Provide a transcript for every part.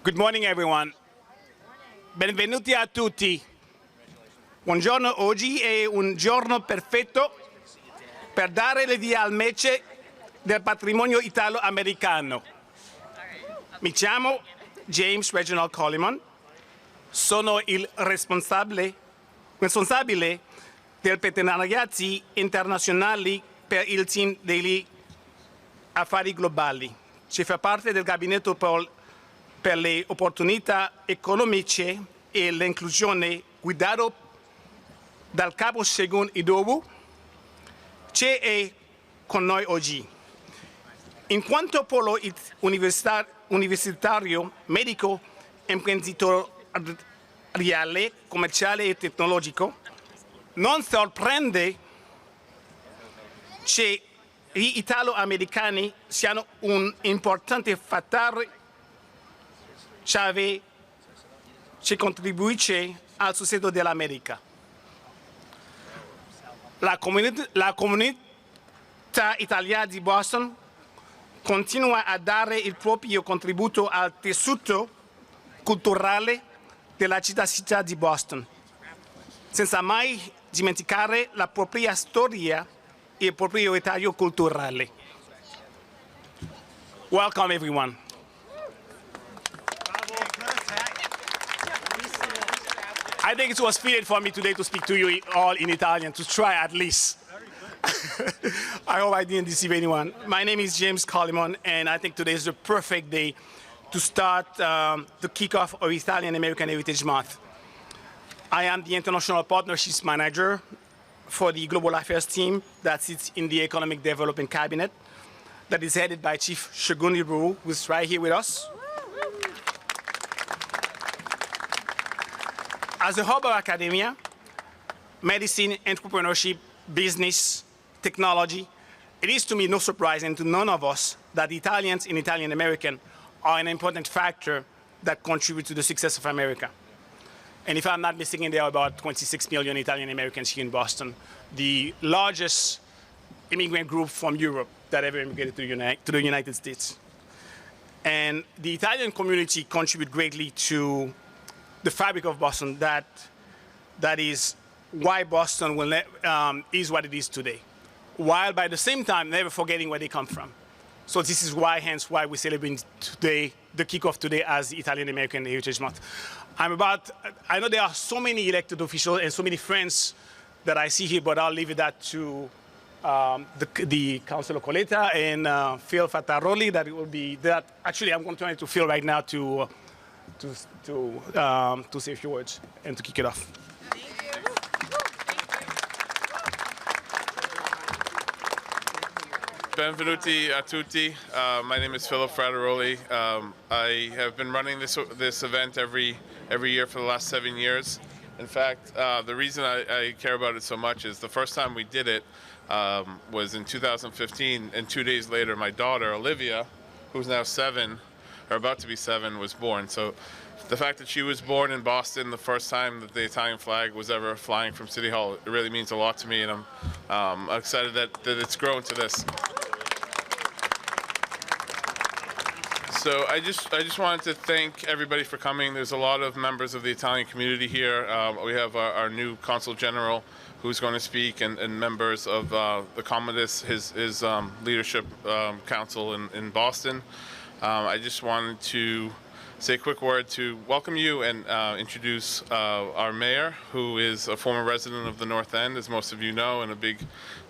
Good morning, everyone. Benvenuti a tutti. Buongiorno, oggi è un giorno perfetto per dare le via al match del patrimonio italo-americano. Mi chiamo James Reginald Coleman, sono il responsabile del partenariati internazionali per il team degli affari globali. Ci fa parte del gabinetto per le opportunità economiche e l'inclusione guidato dal capo Segun Idowu, che è con noi oggi. In quanto polo universitario, medico, imprenditoriale, commerciale e tecnologico, non sorprende che gli italo-americani siano un importante fattore chiave che contribuisce al successo dell'America. La comunità italiana di Boston continua a dare il proprio contributo al tessuto culturale della città di Boston, senza mai dimenticare la propria storia e il proprio retaggio culturale. Welcome, everyone. I think it was fitting for me today to speak to you all in Italian, to try at least. I hope I didn't deceive anyone. My name is James Coleman, and I think today is the perfect day to start the kickoff of Italian American Heritage Month. I am the International Partnerships Manager for the Global Affairs team that sits in the Economic Development Cabinet that is headed by Chief Segun Idowu, who is right here with us. As a hub of academia, medicine, entrepreneurship, business, technology, it is to me no surprise and to none of us that Italians and Italian American are an important factor that contribute to the success of America. And if I'm not mistaken, there are about 26 million Italian Americans here in Boston, the largest immigrant group from Europe that ever immigrated to the United States. And the Italian community contribute greatly to the fabric of Boston. That is why Boston is what it is today, while by the same time never forgetting where they come from. So this is hence why we celebrate today, the kickoff today as the Italian American Heritage Month. I know there are so many elected officials and so many friends that I see here, but I'll leave that to the Councilor Coletta and Phil Radaroli. Actually, I'm going to turn it to Phil right now to say a few words and to kick it off. Benvenuti a tutti. My name is Philip Radaroli. I have been running this event every year for the last 7 years. In fact, the reason I care about it so much is the first time we did it was in 2015, and 2 days later, my daughter Olivia, who's now 7, or about to be 7, was born. So the fact that she was born in Boston the first time that the Italian flag was ever flying from City Hall, it really means a lot to me, and I'm excited that it's grown to this. So I just wanted to thank everybody for coming. There's a lot of members of the Italian community here. We have our new Consul General who's going to speak, and members of the Commodus, his leadership council in Boston. I just wanted to say a quick word to welcome you and introduce our mayor, who is a former resident of the North End, as most of you know, and a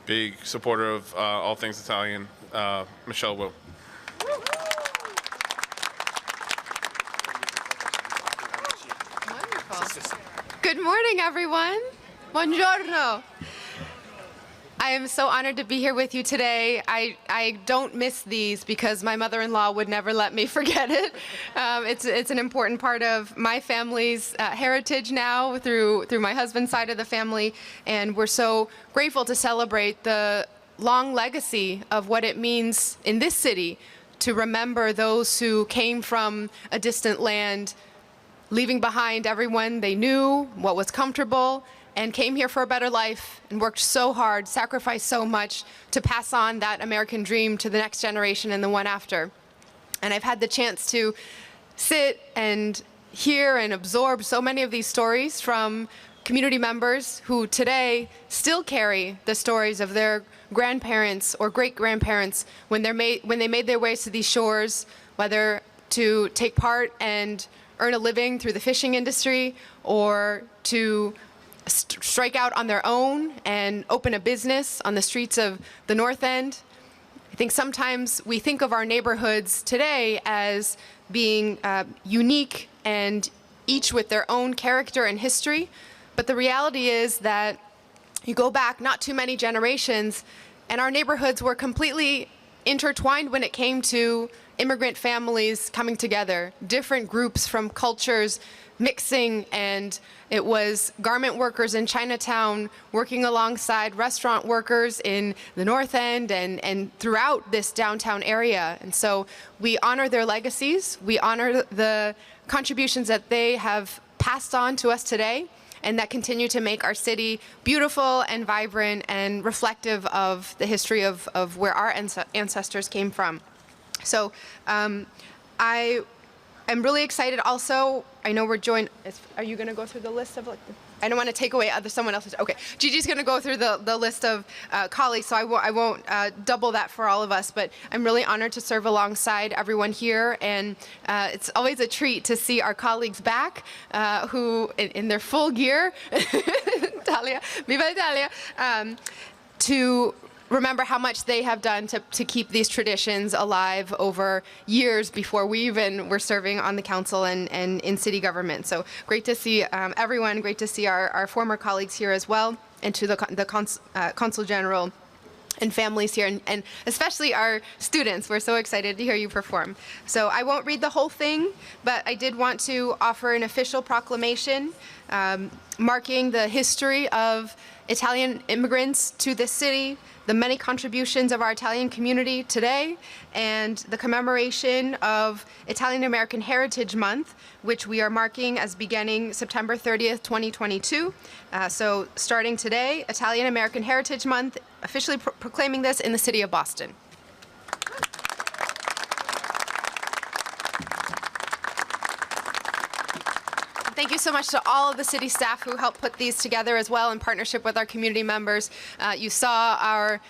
big supporter of all things Italian, Michelle Wu. Good morning, everyone. Buongiorno. I am so honored to be here with you today. I don't miss these because my mother-in-law would never let me forget it. It's an important part of my family's heritage now through my husband's side of the family, and we're so grateful to celebrate the long legacy of what it means in this city to remember those who came from a distant land, leaving behind everyone they knew, what was comfortable, and came here for a better life and worked so hard, sacrificed so much to pass on that American dream to the next generation and the one after. And I've had the chance to sit and hear and absorb so many of these stories from community members who today still carry the stories of their grandparents or great-grandparents when they made their ways to these shores, whether to take part and earn a living through the fishing industry or to strike out on their own and open a business on the streets of the North End. I think sometimes we think of our neighborhoods today as being unique and each with their own character and history, but the reality is that you go back not too many generations and our neighborhoods were completely intertwined when it came to immigrant families coming together, different groups from cultures mixing, and it was garment workers in Chinatown working alongside restaurant workers in the North End and throughout this downtown area. And so we honor their legacies, we honor the contributions that they have passed on to us today, and that continue to make our city beautiful and vibrant and reflective of the history of where our ancestors came from. So I am really excited also. I know we're joined. Are you going to go through the list of, like, I don't want to take away someone else's. Okay, Gigi's going to go through the list of colleagues, so I won't double that for all of us, but I'm really honored to serve alongside everyone here, and it's always a treat to see our colleagues back who, in their full gear, Italia, viva Italia, to remember how much they have done to keep these traditions alive over years before we even were serving on the council and in city government. So great to see everyone, great to see our former colleagues here as well, and to the Consul General and families here, and especially our students. We're so excited to hear you perform. So I won't read the whole thing, but I did want to offer an official proclamation marking the history of Italian immigrants to this city, the many contributions of our Italian community today, and the commemoration of Italian American Heritage Month, which we are marking as beginning September 30th, 2022. So starting today, Italian American Heritage Month, officially proclaiming this in the city of Boston. Thank you so much to all of the city staff who helped put these together as well in partnership with our community members. You saw our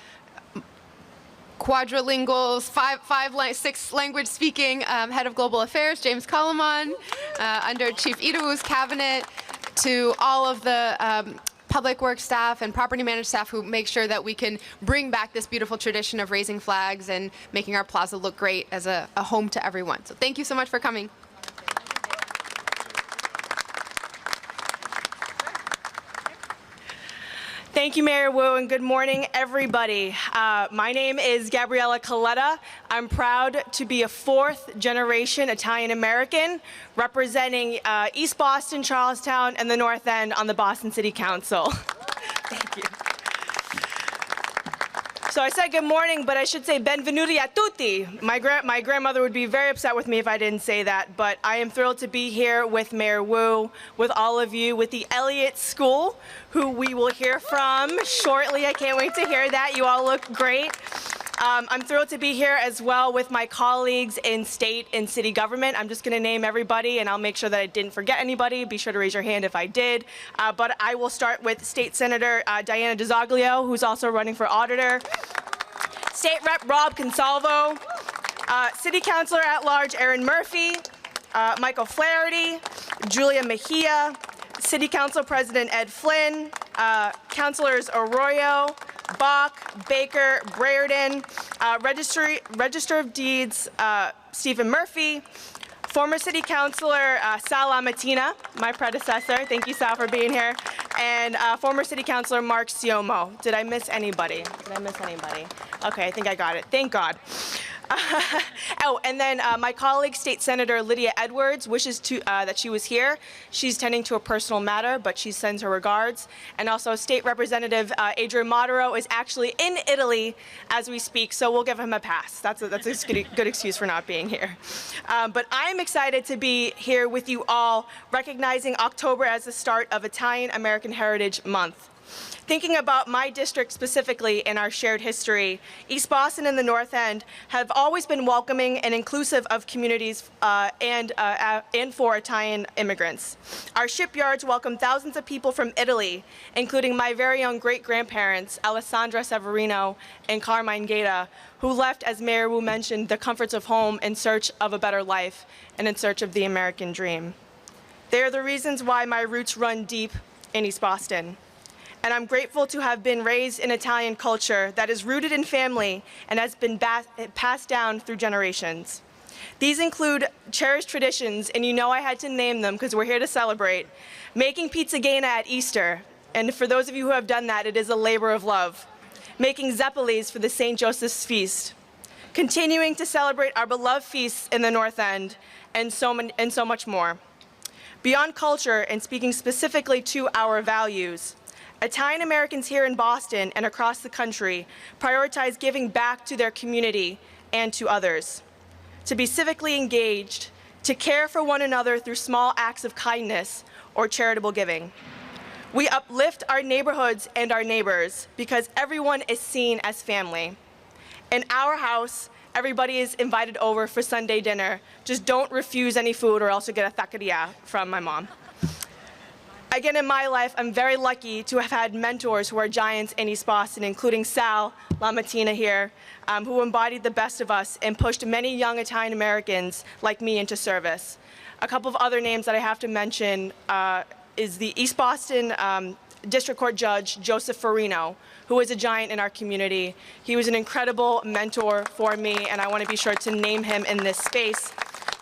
quadrilingual, six language speaking head of global affairs, James Koloman, under Chief Iru's cabinet, to all of the public works staff and property management staff who make sure that we can bring back this beautiful tradition of raising flags and making our plaza look great as a home to everyone. So thank you so much for coming. Thank you, Mayor Wu, and good morning, everybody. My name is Gabriella Coletta. I'm proud to be a fourth-generation Italian-American representing East Boston, Charlestown, and the North End on the Boston City Council. Thank you. So I said good morning, but I should say benvenuti a tutti. My grandmother would be very upset with me if I didn't say that, but I am thrilled to be here with Mayor Wu, with all of you, with the Elliott School, who we will hear from shortly. I can't wait to hear that. You all look great. I'm thrilled to be here as well with my colleagues in state and city government. I'm just going to name everybody, and I'll make sure that I didn't forget anybody. Be sure to raise your hand if I did. But I will start with State Senator Diana DiZoglio, who's also running for auditor. State Rep Rob Consalvo. City Councilor at Large Erin Murphy. Michael Flaherty. Julia Mejia. City Council President Ed Flynn. Councilors Arroyo, Bach, Baker, Brereton, Register of Deeds, Stephen Murphy, former City Councilor Sal Amatina, my predecessor. Thank you, Sal, for being here. And former City Councilor Mark Siomo. Did I miss anybody? Okay, I think I got it. Thank God. Oh, and then my colleague, State Senator Lydia Edwards, wishes that she was here. She's tending to a personal matter, but she sends her regards. And also State Representative Adrian Modero is actually in Italy as we speak, so we'll give him a pass. That's a good excuse for not being here. But I'm excited to be here with you all, recognizing October as the start of Italian American Heritage Month. Thinking about my district specifically and our shared history, East Boston and the North End have always been welcoming and inclusive of communities and for Italian immigrants. Our shipyards welcome thousands of people from Italy, including my very own great-grandparents, Alessandra Severino and Carmine Gaeta, who left, as Mayor Wu mentioned, the comforts of home in search of a better life and in search of the American dream. They are the reasons why my roots run deep in East Boston. And I'm grateful to have been raised in Italian culture that is rooted in family and has been passed down through generations. These include cherished traditions, and you know I had to name them because we're here to celebrate. Making pizzagena at Easter, and for those of you who have done that, it is a labor of love. Making zeppelis for the St. Joseph's Feast. Continuing to celebrate our beloved feasts in the North End, and so much more. Beyond culture, and speaking specifically to our values, Italian Americans here in Boston and across the country prioritize giving back to their community and to others, to be civically engaged, to care for one another through small acts of kindness or charitable giving. We uplift our neighborhoods and our neighbors because everyone is seen as family. In our house, everybody is invited over for Sunday dinner. Just don't refuse any food or else you'll get a taqueria from my mom. Again, in my life, I'm very lucky to have had mentors who are giants in East Boston, including Sal LaMattina here, who embodied the best of us and pushed many young Italian Americans like me into service. A couple of other names that I have to mention is the East Boston District Court Judge, Joseph Farino, who is a giant in our community. He was an incredible mentor for me, and I want to be sure to name him in this space.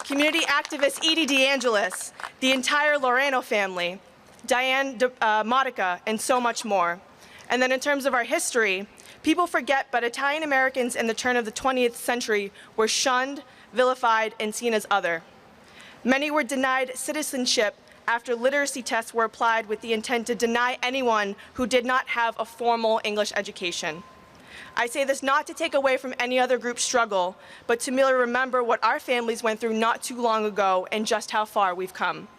Community activist Edie DeAngelis, the entire Lorano family, Diane Modica, and so much more. And then in terms of our history, people forget, but Italian Americans in the turn of the 20th century were shunned, vilified, and seen as other. Many were denied citizenship after literacy tests were applied with the intent to deny anyone who did not have a formal English education. I say this not to take away from any other group's struggle, but to merely remember what our families went through not too long ago and just how far we've come.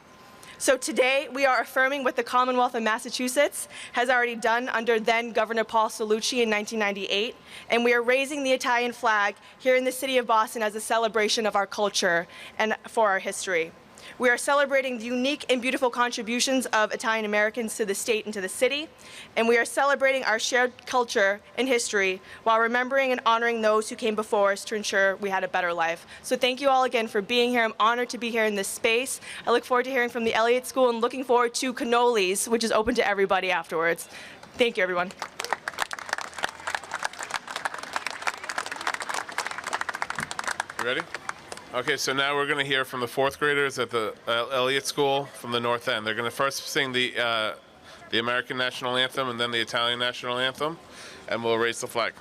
So today, we are affirming what the Commonwealth of Massachusetts has already done under then Governor Paul Cellucci in 1998, and we are raising the Italian flag here in the city of Boston as a celebration of our culture and for our history. We are celebrating the unique and beautiful contributions of Italian Americans to the state and to the city, and we are celebrating our shared culture and history while remembering and honoring those who came before us to ensure we had a better life. So thank you all again for being here. I'm honored to be here in this space. I look forward to hearing from the Elliott School and looking forward to cannolis, which is open to everybody afterwards. Thank you, everyone. You ready? Okay, so now we're going to hear from the fourth graders at the Elliott School from the North End. They're going to first sing the American National Anthem and then the Italian National Anthem, and we'll raise the flag.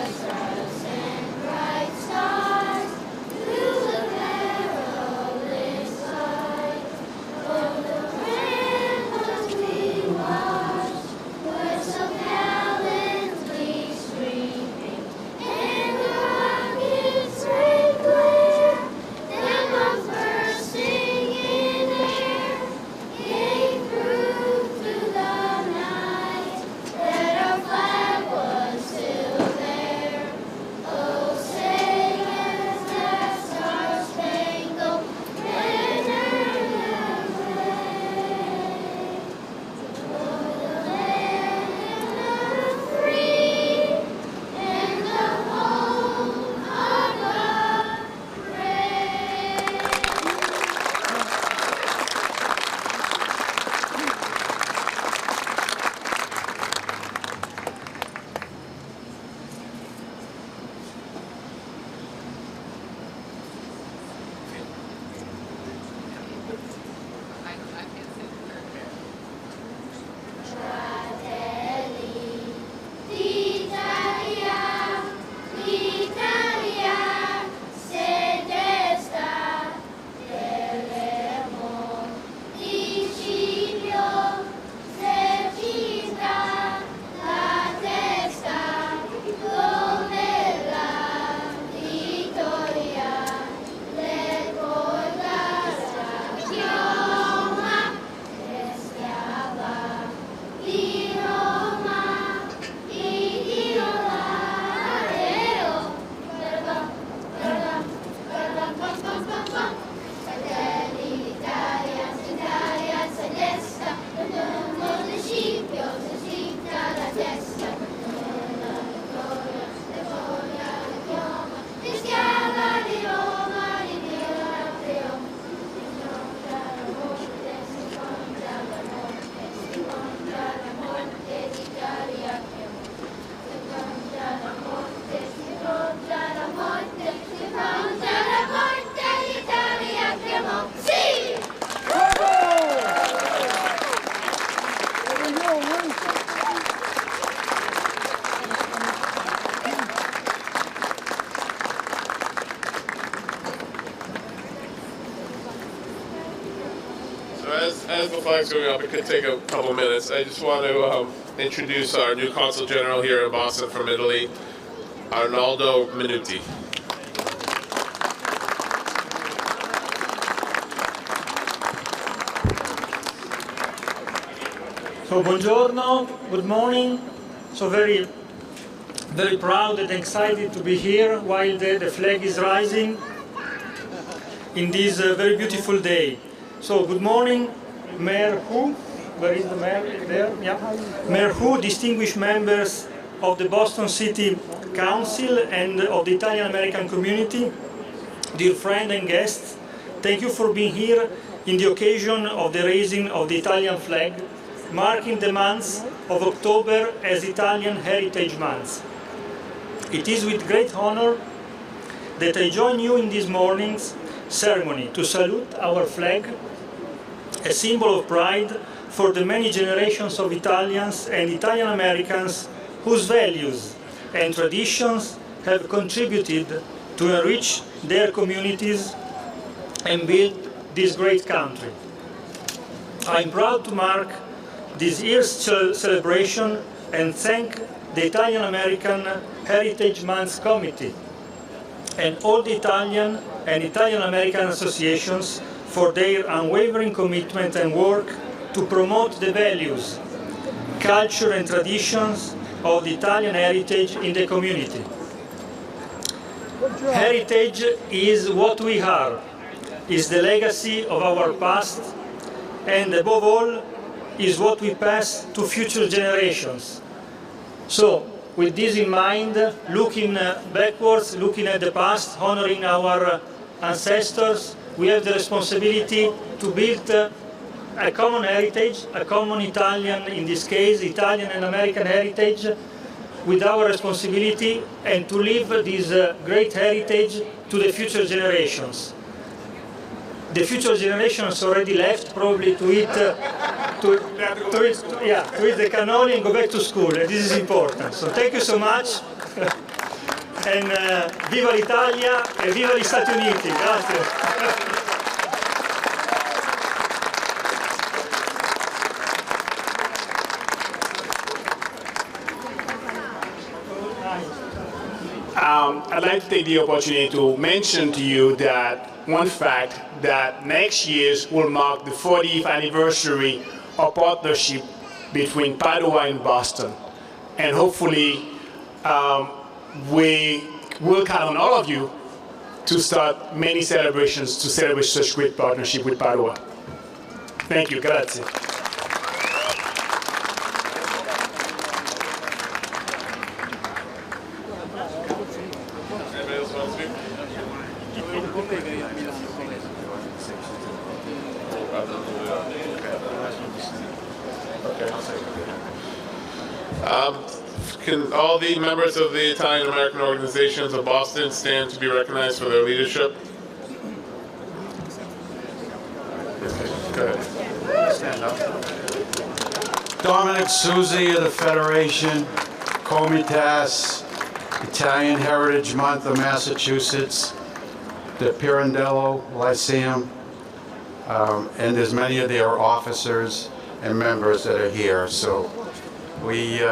Stars and bright stars. as the flag's going up, it could take a couple minutes. I just want to introduce our new Consul General here in Boston from Italy, Arnaldo Minuti. So buongiorno, good morning. So very proud and excited to be here while the flag is rising in this very beautiful day. So good morning, Mayor Hu. Where is the mayor? There, yeah. Mayor Hu, distinguished members of the Boston City Council and of the Italian American community, dear friends and guests, thank you for being here in the occasion of the raising of the Italian flag, marking the month of October as Italian Heritage Month. It is with great honor that I join you in this morning's ceremony to salute our flag, a symbol of pride for the many generations of Italians and Italian Americans whose values and traditions have contributed to enrich their communities and build this great country. I am proud to mark this year's celebration and thank the Italian American Heritage Month Committee and all the Italian and Italian American associations for their unwavering commitment and work to promote the values, culture and traditions of the Italian heritage in the community. Heritage is what we are, is the legacy of our past, and above all, is what we pass to future generations. So, with this in mind, looking backwards, looking at the past, honoring our ancestors, we have the responsibility to build a common heritage, a common Italian, in this case, Italian and American heritage, with our responsibility, and to leave this great heritage to the future generations. The future generations already left, probably to eat the cannoli and go back to school, and this is important. So thank you so much, and viva l'Italia e viva gli Stati Uniti. Grazie. I'd like to take the opportunity to mention to you that one fact that next year will mark the 40th anniversary of partnership between Padua and Boston. And hopefully we will count on all of you to start many celebrations to celebrate such great partnership with Padua. Thank you, grazie. Can all the members of the Italian American organizations of Boston stand to be recognized for their leadership? Go ahead. Stand up. Dominic Susi of the Federation, Comitas, Italian Heritage Month of Massachusetts, the Pirandello Lyceum, and there's many of their officers and members that are here. So we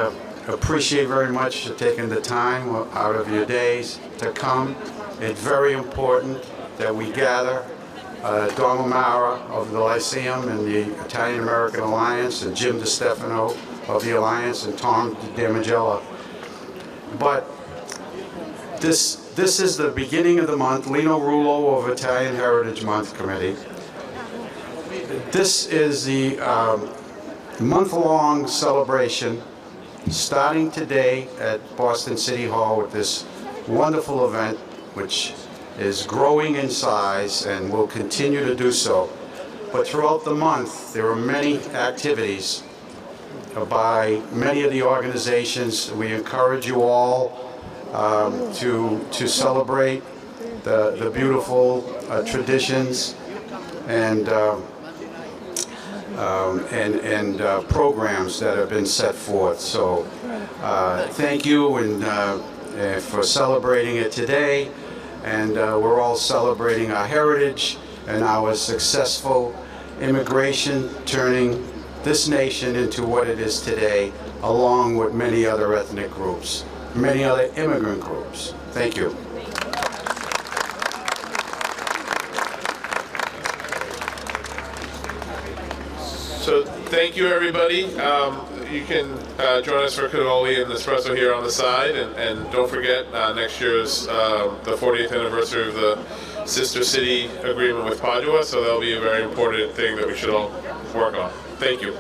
appreciate very much taking the time out of your days to come. It's very important that we gather. Don O'Mara of the Lyceum and the Italian American Alliance, and Jim DeStefano of the Alliance, and Tom Damigella. But this is the beginning of the month. Lino Rullo of Italian Heritage Month Committee. This is the month-long celebration starting today at Boston City Hall with this wonderful event, which is growing in size and will continue to do so. But throughout the month, there are many activities by many of the organizations. We encourage you all to celebrate the beautiful traditions and programs that have been set forth. So thank you and for celebrating it today. And we're all celebrating our heritage and our successful immigration turning this nation into what it is today, along with many other ethnic groups, many other immigrant groups. Thank you. So thank you, everybody. You can join us for cannoli and espresso here on the side, and don't forget next year's the 40th anniversary of the Sister City Agreement with Padua, so that'll be a very important thing that we should all work on. Thank you.